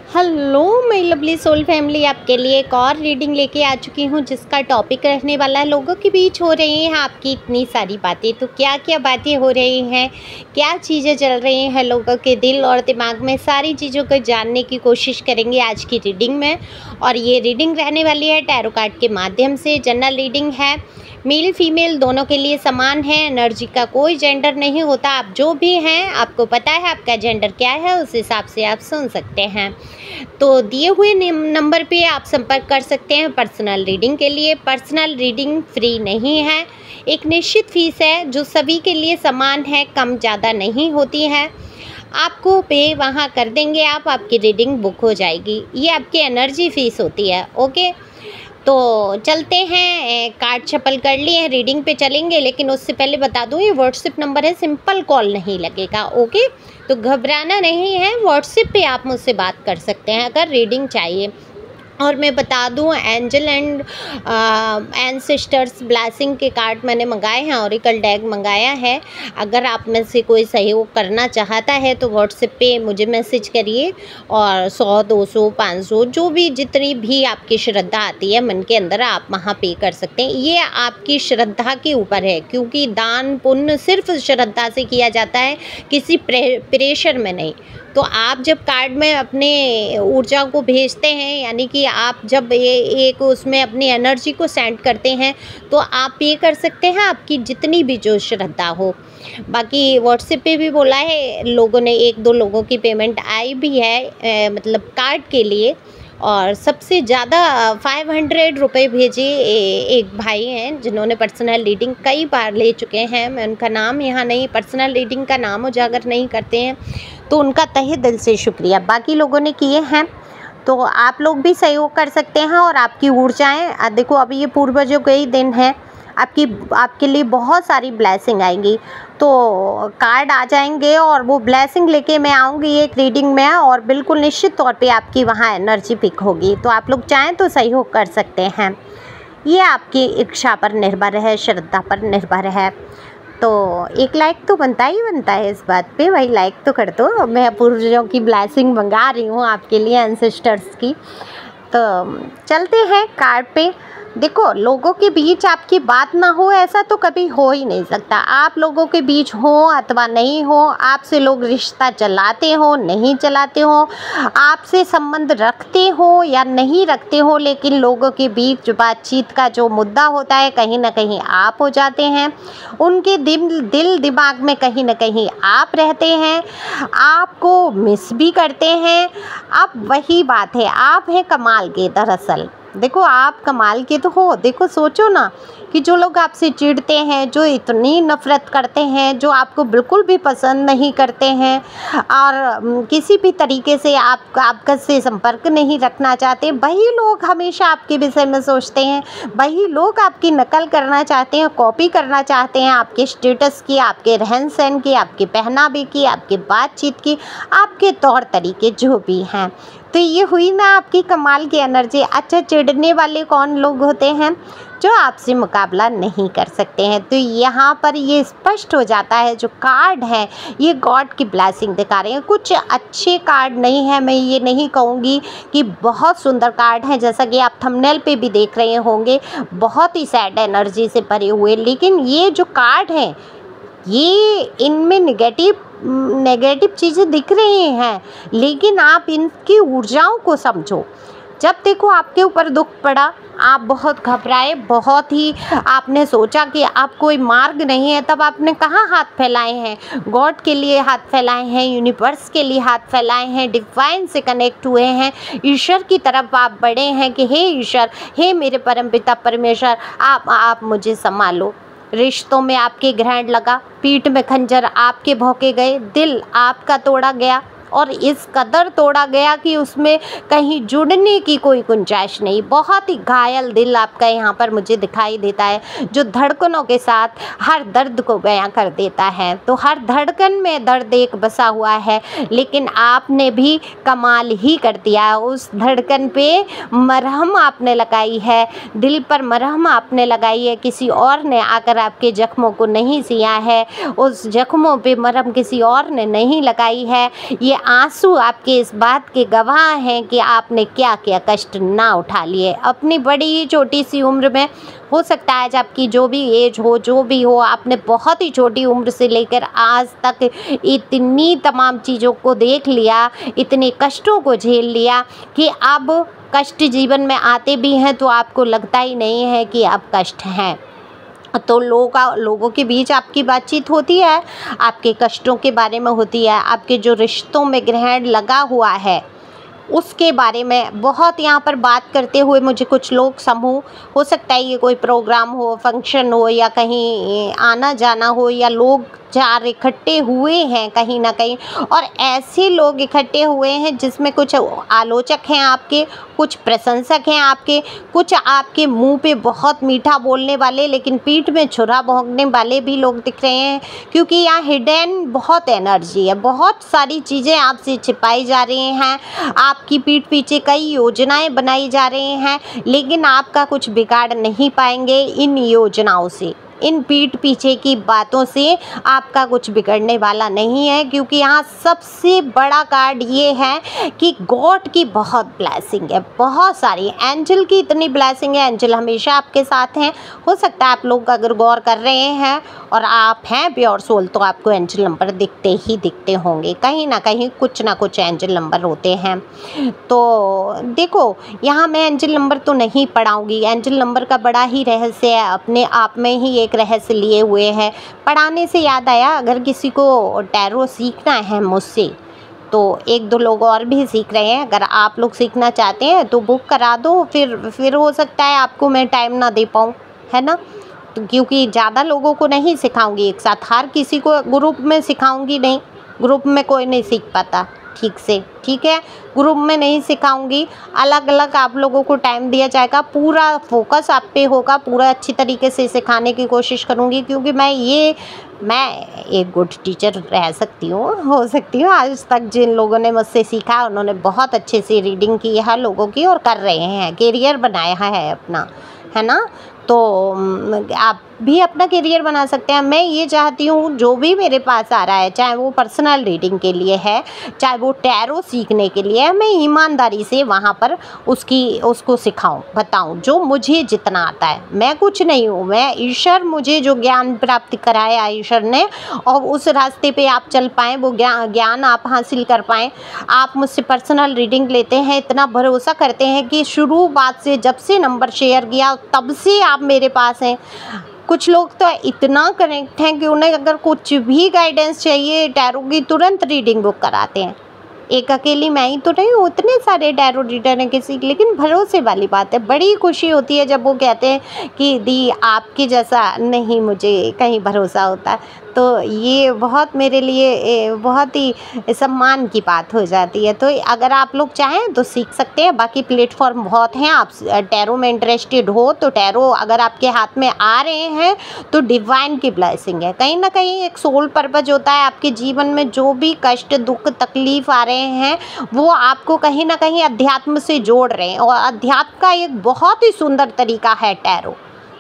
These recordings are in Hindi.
Hello my lovely soul family, आपके लिए एक और रीडिंग लेके आ चुकी हूँ जिसका टॉपिक रहने वाला है लोगों के बीच हो रही हैं आपकी इतनी सारी बातें। तो क्या क्या बातें हो रही हैं, क्या चीज़ें चल रही हैं लोगों के दिल और दिमाग में, सारी चीज़ों को जानने की कोशिश करेंगे आज की रीडिंग में। और ये रीडिंग रहने वाली है टैरो कार्ड के माध्यम से। जनरल रीडिंग है, मेल फीमेल दोनों के लिए समान है। एनर्जी का कोई जेंडर नहीं होता। आप जो भी हैं, आपको पता है आपका जेंडर क्या है, उस हिसाब से आप सुन सकते हैं। तो दिए हुए नंबर पे आप संपर्क कर सकते हैं पर्सनल रीडिंग के लिए। पर्सनल रीडिंग फ्री नहीं है, एक निश्चित फीस है जो सभी के लिए समान है, कम ज़्यादा नहीं होती है। आपको पे वहाँ कर देंगे आप, आपकी रीडिंग बुक हो जाएगी। ये आपकी एनर्जी फीस होती है। ओके, तो चलते हैं। कार्ड शफल कर लिए हैं, रीडिंग पे चलेंगे। लेकिन उससे पहले बता दूं, ये व्हाट्सएप नंबर है, सिंपल कॉल नहीं लगेगा। ओके, तो घबराना नहीं है, व्हाट्सएप पे आप मुझसे बात कर सकते हैं अगर रीडिंग चाहिए। और मैं बता दूं, एंजल एंड एंसेस्टर्स ब्लेसिंग के कार्ड मैंने मंगाए हैं, ऑरिकल डेक मंगाया है। अगर आप में से कोई सहयोग करना चाहता है तो व्हाट्सएप पे मुझे मैसेज करिए और 100 200 500 जो भी जितनी भी आपकी श्रद्धा आती है मन के अंदर, आप वहाँ पे कर सकते हैं। ये आपकी श्रद्धा के ऊपर है, क्योंकि दान पुण्य सिर्फ श्रद्धा से किया जाता है, किसी प्रेशर में नहीं। तो आप जब कार्ड में अपने ऊर्जा को भेजते हैं, यानी कि आप जब एक उसमें अपनी एनर्जी को सेंड करते हैं, तो आप ये कर सकते हैं आपकी जितनी भी जो श्रद्धा हो। बाकी व्हाट्सएप पे भी बोला है लोगों ने, 1-2 लोगों की पेमेंट आई भी है, मतलब कार्ड के लिए। और सबसे ज़्यादा 500 रुपये भेजे एक भाई हैं जिन्होंने पर्सनल रीडिंग कई बार ले चुके हैं। मैं उनका नाम यहाँ नहीं, पर्सनल रीडिंग का नाम उजागर नहीं करते हैं, तो उनका तहे दिल से शुक्रिया। बाकी लोगों ने किए हैं तो आप लोग भी सहयोग कर सकते हैं। और आपकी ऊर्जाएं देखो, अभी ये पूर्वजों के ही दिन है, आपके लिए बहुत सारी ब्लेसिंग आएंगी। तो कार्ड आ जाएंगे और वो ब्लेसिंग लेके मैं आऊँगी एक रीडिंग में, और बिल्कुल निश्चित तौर पे आपकी वहाँ एनर्जी पिक होगी। तो आप लोग चाहें तो सहयोग कर सकते हैं। ये आपकी इच्छा पर निर्भर है, श्रद्धा पर निर्भर है। तो एक लाइक तो बनता ही बनता है इस बात पे, भाई लाइक तो कर दो। मैं पूर्वजों की ब्लेसिंग मंगा रही हूँ आपके लिए, एंसेस्टर्स की। तो चलते हैं कार्ड पे। देखो, लोगों के बीच आपकी बात ना हो ऐसा तो कभी हो ही नहीं सकता। आप लोगों के बीच हो अथवा नहीं हो, आपसे लोग रिश्ता चलाते हो नहीं चलाते हो, आपसे संबंध रखते हो या नहीं रखते हो, लेकिन लोगों के बीच बातचीत का जो मुद्दा होता है, कहीं ना कहीं आप हो जाते हैं। उनके दिल दिमाग में कहीं ना कहीं आप रहते हैं, आपको मिस भी करते हैं। अब वही बात है, आप हैं कमाल के। दरअसल देखो, आप कमाल के तो हो। देखो, सोचो ना कि जो लोग आपसे चिढ़ते हैं, जो इतनी नफ़रत करते हैं, जो आपको बिल्कुल भी पसंद नहीं करते हैं और किसी भी तरीके से आपका से संपर्क नहीं रखना चाहते, वही लोग हमेशा आपके विषय में सोचते हैं, वही लोग आपकी नकल करना चाहते हैं, कॉपी करना चाहते हैं, आपके स्टेटस की, आपके रहन सहन की, आपके पहनावे की, आपकी बातचीत की, आपके तौर तरीके जो भी हैं। तो ये हुई ना आपकी कमाल की एनर्जी। अच्छा, चिढ़ने वाले कौन लोग होते हैं? जो आपसे मुकाबला नहीं कर सकते हैं। तो यहाँ पर ये स्पष्ट हो जाता है, जो कार्ड है ये गॉड की ब्लेसिंग दिखा रहे हैं। कुछ अच्छे कार्ड नहीं है, मैं ये नहीं कहूँगी कि बहुत सुंदर कार्ड हैं, जैसा कि आप थंबनेल पे भी देख रहे होंगे, बहुत ही सैड एनर्जी से भरे हुए। लेकिन ये जो कार्ड हैं, ये इनमें नेगेटिव चीज़ें दिख रही हैं, लेकिन आप इनकी ऊर्जाओं को समझो। जब देखो आपके ऊपर दुख पड़ा, आप बहुत घबराए, बहुत ही आपने सोचा कि आप कोई मार्ग नहीं है, तब आपने कहाँ हाथ फैलाए हैं? गॉड के लिए हाथ फैलाए हैं, यूनिवर्स के लिए हाथ फैलाए हैं, डिवाइन से कनेक्ट हुए हैं, ईश्वर की तरफ आप बढ़े हैं कि हे ईश्वर, हे मेरे परमपिता परमेश्वर, आप मुझे संभालो। रिश्तों में आपके ग्रहण लगा, पीठ में खंजर आपके भौंके गए, दिल आपका तोड़ा गया, और इस कदर तोड़ा गया कि उसमें कहीं जुड़ने की कोई गुंजाइश नहीं। बहुत ही घायल दिल आपका यहाँ पर मुझे दिखाई देता है, जो धड़कनों के साथ हर दर्द को बयां कर देता है। तो हर धड़कन में दर्द एक बसा हुआ है, लेकिन आपने भी कमाल ही कर दिया। उस धड़कन पे मरहम आपने लगाई है, दिल पर मरहम आपने लगाई है, किसी और ने आकर आपके जख्मों को नहीं सिया है, उस जख्मों पे मरहम किसी और ने नहीं लगाई है। ये आंसू आपके इस बात के गवाह हैं कि आपने क्या क्या कष्ट ना उठा लिए अपनी बड़ी छोटी सी उम्र में। हो सकता है आज आपकी जो भी एज हो, जो भी हो, आपने बहुत ही छोटी उम्र से लेकर आज तक इतनी तमाम चीज़ों को देख लिया, इतने कष्टों को झेल लिया कि अब कष्ट जीवन में आते भी हैं तो आपको लगता ही नहीं है कि अब कष्ट हैं। तो लोगों के बीच आपकी बातचीत होती है, आपके कष्टों के बारे में होती है, आपके जो रिश्तों में ग्रहण लगा हुआ है उसके बारे में बहुत यहाँ पर बात करते हुए मुझे कुछ लोग समूह, हो सकता है ये कोई प्रोग्राम हो, फंक्शन हो या कहीं आना जाना हो या लोग चार इकट्ठे हुए हैं कहीं ना कहीं, और ऐसे लोग इकट्ठे हुए हैं जिसमें कुछ आलोचक हैं आपके, कुछ प्रशंसक हैं आपके, कुछ आपके मुंह पे बहुत मीठा बोलने वाले लेकिन पीठ में छुरा भोंकने वाले भी लोग दिख रहे हैं। क्योंकि यहाँ हिडन बहुत एनर्जी है, बहुत सारी चीज़ें आपसे छिपाई जा रही हैं, आपकी पीठ पीछे कई योजनाएं बनाई जा रही हैं, लेकिन आपका कुछ बिगाड़ नहीं पाएंगे इन योजनाओं से। इन पीठ पीछे की बातों से आपका कुछ बिगड़ने वाला नहीं है। क्योंकि यहाँ सबसे बड़ा कार्ड ये है कि गॉड की बहुत ब्लेसिंग है, बहुत सारी एंजल की इतनी ब्लेसिंग है, एंजल हमेशा आपके साथ हैं। हो सकता है आप लोग अगर गौर कर रहे हैं और आप हैं प्योर सोल तो आपको एंजल नंबर दिखते ही दिखते होंगे, कहीं ना कहीं कुछ ना कुछ एंजल नंबर होते हैं। तो देखो यहाँ मैं एंजल नंबर तो नहीं पढ़ाऊँगी, एंजल नंबर का बड़ा ही रहस्य है, अपने आप में ही एक रहस्य लिए हुए हैं। पढ़ाने से याद आया, अगर किसी को टैरो सीखना है मुझसे तो एक दो लोग और भी सीख रहे हैं, अगर आप लोग सीखना चाहते हैं तो बुक करा दो, फिर हो सकता है आपको मैं टाइम ना दे पाऊँ, है ना। तो क्योंकि ज़्यादा लोगों को नहीं सिखाऊंगी एक साथ, हर किसी को ग्रुप में सिखाऊंगी नहीं, ग्रुप में कोई नहीं सीख पाता ठीक से, ठीक है, ग्रुप में नहीं सिखाऊंगी, अलग अलग आप लोगों को टाइम दिया जाएगा, पूरा फोकस आप पे होगा, पूरा अच्छी तरीके से सिखाने की कोशिश करूंगी। क्योंकि मैं एक गुड टीचर रह सकती हूँ, हो सकती हूँ। आज तक जिन लोगों ने मुझसे सीखा उन्होंने बहुत अच्छे से रीडिंग की है लोगों की और कर रहे हैं, करियर बनाया है अपना, है ना। तो आप भी अपना करियर बना सकते हैं। मैं ये चाहती हूँ जो भी मेरे पास आ रहा है, चाहे वो पर्सनल रीडिंग के लिए है, चाहे वो टैरो सीखने के लिए है, मैं ईमानदारी से वहाँ पर उसको सिखाऊं, बताऊं जो मुझे जितना आता है। मैं कुछ नहीं हूँ, मैं ईश्वर मुझे जो ज्ञान प्राप्त कराया ईश्वर ने, और उस रास्ते पे आप चल पाएँ, वो ज्ञान आप हासिल कर पाएँ। आप मुझसे पर्सनल रीडिंग लेते हैं, इतना भरोसा करते हैं कि शुरुआत से जब से नंबर शेयर किया तब से आप मेरे पास हैं। कुछ लोग तो इतना कनेक्ट हैं कि उन्हें अगर कुछ भी गाइडेंस चाहिए टैरो की, तुरंत रीडिंग बुक कराते हैं। एक अकेली मैं ही तो नहीं हूँ, इतने सारे टैरो रीडर हैं किसी, लेकिन भरोसे वाली बात है। बड़ी खुशी होती है जब वो कहते हैं कि दी आपके जैसा नहीं मुझे कहीं भरोसा होता। तो ये बहुत मेरे लिए बहुत ही सम्मान की बात हो जाती है। तो अगर आप लोग चाहें तो सीख सकते हैं, बाकी प्लेटफॉर्म बहुत हैं। आप टैरो में इंटरेस्टेड हो तो टैरो अगर आपके हाथ में आ रहे हैं तो डिवाइन की ब्लेसिंग है, कहीं ना कहीं एक सोल पर्पज होता है। आपके जीवन में जो भी कष्ट दुख तकलीफ आ रहे हैं वो आपको कहीं ना कहीं अध्यात्म से जोड़ रहे हैं, और अध्यात्म का एक बहुत ही सुंदर तरीका है टैरो।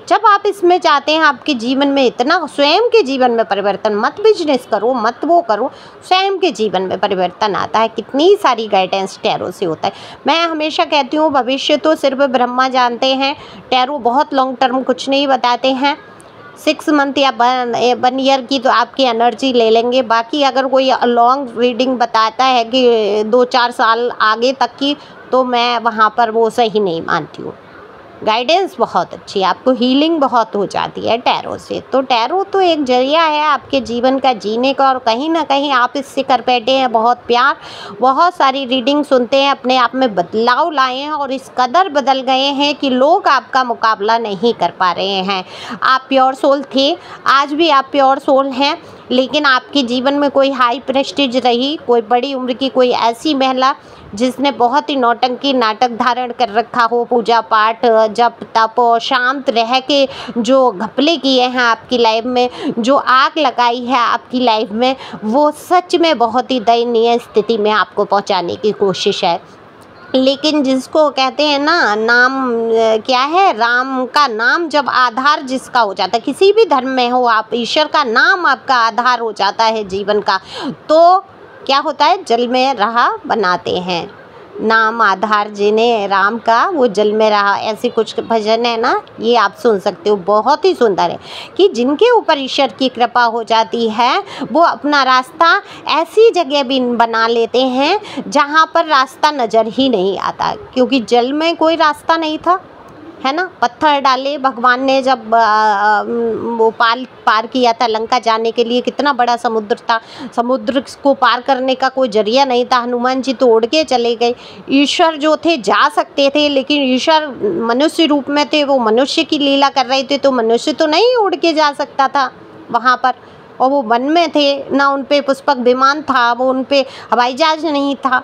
जब आप इसमें चाहते हैं आपके जीवन में इतना, स्वयं के जीवन में परिवर्तन, मत बिजनेस करो, मत वो करो, स्वयं के जीवन में परिवर्तन आता है। कितनी सारी गाइडेंस टैरो से होता है। मैं हमेशा कहती हूँ भविष्य तो सिर्फ ब्रह्मा जानते हैं, टैरो बहुत लॉन्ग टर्म कुछ नहीं बताते हैं। 6 मंथ या 1 ईयर की तो आपकी एनर्जी ले लेंगे, बाकी अगर कोई लॉन्ग रीडिंग बताता है कि 2-4 साल आगे तक की, तो मैं वहाँ पर वो सही नहीं मानती हूँ। गाइडेंस बहुत अच्छी है, आपको हीलिंग बहुत हो जाती है टैरो से। तो टैरो तो एक जरिया है आपके जीवन का जीने का, और कहीं ना कहीं आप इससे कर बैठे हैं बहुत प्यार, बहुत सारी रीडिंग सुनते हैं, अपने आप में बदलाव लाए हैं और इस कदर बदल गए हैं कि लोग आपका मुकाबला नहीं कर पा रहे हैं। आप प्योर सोल थे, आज भी आप प्योर सोल हैं, लेकिन आपके जीवन में कोई हाई प्रेस्टीज रही, कोई बड़ी उम्र की कोई ऐसी महिला जिसने बहुत ही नौटंकी नाटक धारण कर रखा हो, पूजा पाठ जप तप और शांत रह के जो घपले किए हैं आपकी लाइफ में, जो आग लगाई है आपकी लाइफ में, वो सच में बहुत ही दयनीय स्थिति में आपको पहुंचाने की कोशिश है। लेकिन जिसको कहते हैं ना, नाम क्या है, राम का नाम जब आधार जिसका हो जाता है, किसी भी धर्म में हो आप, ईश्वर का नाम आपका आधार हो जाता है जीवन का, तो क्या होता है, जल में रहा बनाते हैं। नाम आधार जिन्हें राम का वो जल में रहा, ऐसे कुछ भजन है ना, ये आप सुन सकते हो। बहुत ही सुंदर है कि जिनके ऊपर ईश्वर की कृपा हो जाती है वो अपना रास्ता ऐसी जगह भी बना लेते हैं जहाँ पर रास्ता नज़र ही नहीं आता, क्योंकि जल में कोई रास्ता नहीं था, है ना। पत्थर डाले भगवान ने जब वो पार किया था लंका जाने के लिए, कितना बड़ा समुद्र था, समुद्र को पार करने का कोई जरिया नहीं था, हनुमान जी तो उड़ के चले गए। ईश्वर जो थे जा सकते थे, लेकिन ईश्वर मनुष्य रूप में थे, वो मनुष्य की लीला कर रहे थे, तो मनुष्य तो नहीं उड़ के जा सकता था वहाँ पर, और वो वन में थे ना, उन पे पुष्पक विमान था, वो उन पे हवाई जहाज नहीं था,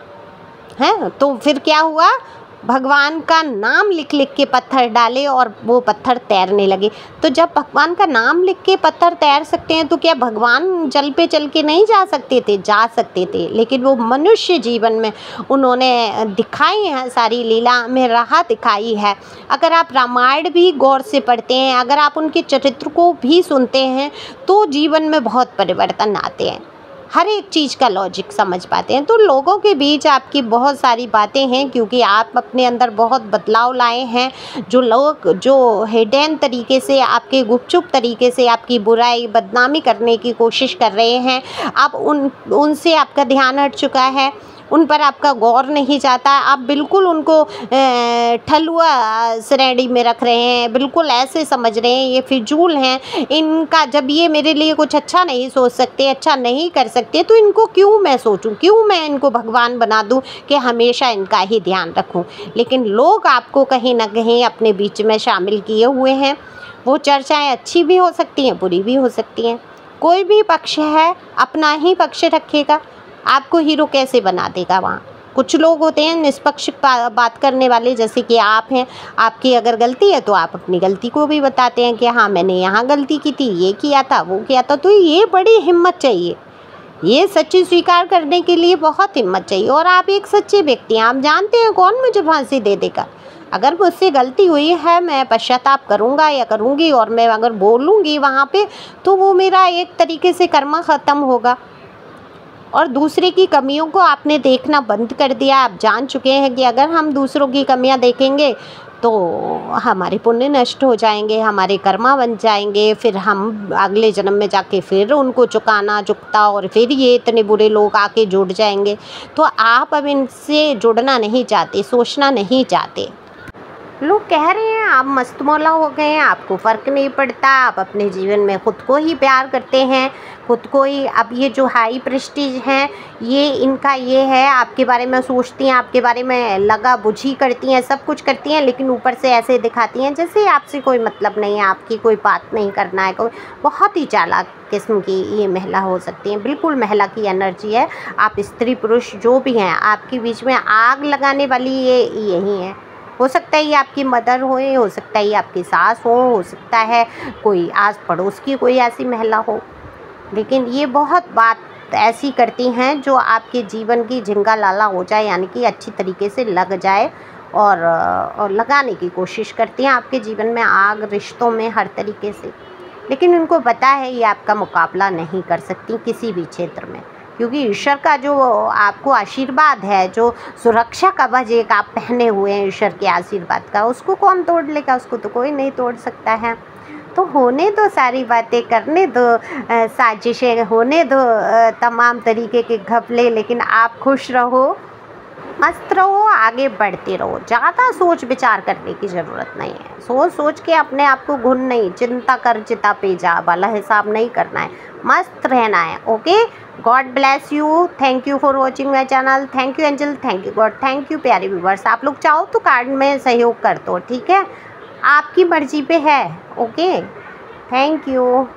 है। तो फिर क्या हुआ, भगवान का नाम लिख लिख के पत्थर डाले और वो पत्थर तैरने लगे। तो जब भगवान का नाम लिख के पत्थर तैर सकते हैं तो क्या भगवान जल पे चल के नहीं जा सकते थे? जा सकते थे, लेकिन वो मनुष्य जीवन में उन्होंने दिखाई है, सारी लीला में राह दिखाई है। अगर आप रामायण भी गौर से पढ़ते हैं, अगर आप उनके चरित्र को भी सुनते हैं, तो जीवन में बहुत परिवर्तन आते हैं, हर एक चीज़ का लॉजिक समझ पाते हैं। तो लोगों के बीच आपकी बहुत सारी बातें हैं, क्योंकि आप अपने अंदर बहुत बदलाव लाए हैं। जो लोग जो हिडन तरीके से, आपके गुपचुप तरीके से आपकी बुराई बदनामी करने की कोशिश कर रहे हैं, आप उनसे आपका ध्यान हट चुका है, उन पर आपका गौर नहीं जाता, आप बिल्कुल उनको ठलुआ श्रेणी में रख रहे हैं, बिल्कुल ऐसे समझ रहे हैं ये फिजूल हैं, इनका जब ये मेरे लिए कुछ अच्छा नहीं सोच सकते, अच्छा नहीं कर सकते, तो इनको क्यों मैं सोचूं, क्यों मैं इनको भगवान बना दूं कि हमेशा इनका ही ध्यान रखूं। लेकिन लोग आपको कहीं ना कहीं अपने बीच में शामिल किए हुए हैं। वो चर्चाएँ अच्छी भी हो सकती हैं, बुरी भी हो सकती हैं। कोई भी पक्ष है अपना ही पक्ष रखेगा, आपको हीरो कैसे बना देगा वहाँ। कुछ लोग होते हैं निष्पक्ष बात करने वाले, जैसे कि आप हैं, आपकी अगर गलती है तो आप अपनी गलती को भी बताते हैं कि हाँ मैंने यहाँ गलती की थी, ये किया था, वो किया था। तो ये बड़ी हिम्मत चाहिए, ये सच्ची स्वीकार करने के लिए बहुत हिम्मत चाहिए। और आप एक सच्चे व्यक्ति हैं, आप जानते हैं कौन मुझे फांसी दे देगा। अगर मुझसे गलती हुई है, मैं पश्चाताप करूँगा या करूँगी, और मैं अगर बोलूँगी वहाँ पे, तो वो मेरा एक तरीके से कर्म ख़त्म होगा। और दूसरे की कमियों को आपने देखना बंद कर दिया। आप जान चुके हैं कि अगर हम दूसरों की कमियां देखेंगे तो हमारे पुण्य नष्ट हो जाएंगे, हमारे कर्मा बन जाएंगे, फिर हम अगले जन्म में जाके फिर उनको चुकता, और फिर ये इतने बुरे लोग आके जुड़ जाएंगे। तो आप अब इनसे जुड़ना नहीं चाहते, सोचना नहीं चाहते। लोग कह रहे हैं आप मस्त मौला हो गए हैं, आपको फ़र्क नहीं पड़ता, आप अपने जीवन में ख़ुद को ही प्यार करते हैं, खुद को ही। अब ये जो हाई प्रेस्टीज हैं, ये इनका ये है, आपके बारे में सोचती हैं, आपके बारे में लगा बुझी करती हैं, सब कुछ करती हैं, लेकिन ऊपर से ऐसे दिखाती हैं जैसे आपसे कोई मतलब नहीं है, आपकी कोई बात नहीं करना है। कोई बहुत ही चालाक किस्म की ये महिला हो सकती हैं, बिल्कुल महिला की एनर्जी है। आप स्त्री पुरुष जो भी हैं, आपके बीच में आग लगाने वाली ये यही है। हो सकता है ये आपकी मदर हो सकता है ये आपकी सास हो सकता है कोई आस पड़ोस की कोई ऐसी महिला हो, लेकिन ये बहुत बात ऐसी करती हैं जो आपके जीवन की झिंगा लाला हो जाए, यानी कि अच्छी तरीके से लग जाए, और लगाने की कोशिश करती हैं आपके जीवन में आग, रिश्तों में, हर तरीके से। लेकिन उनको पता है ये आपका मुकाबला नहीं कर सकती किसी भी क्षेत्र में, क्योंकि ईश्वर का जो आपको आशीर्वाद है, जो सुरक्षा कवच एक आप पहने हुए हैं ईश्वर के आशीर्वाद का, उसको कौन तोड़ लेगा? उसको तो कोई नहीं तोड़ सकता है। तो होने दो सारी बातें, करने दो साजिशें, होने दो तमाम तरीके के घपले, लेकिन आप खुश रहो, मस्त रहो, आगे बढ़ते रहो। ज़्यादा सोच विचार करने की ज़रूरत नहीं है। सोच सोच के अपने आप को घुन नहीं, चिंता कर चिता पे जा वाला हिसाब नहीं करना है, मस्त रहना है। Okay, God bless you, thank you for watching my channel, thank you angel, thank you God, thank you प्यारे व्यूवर्स। आप लोग चाहो तो कार्ड में सहयोग कर दो, ठीक है, आपकी मर्जी पे है। Okay, thank you.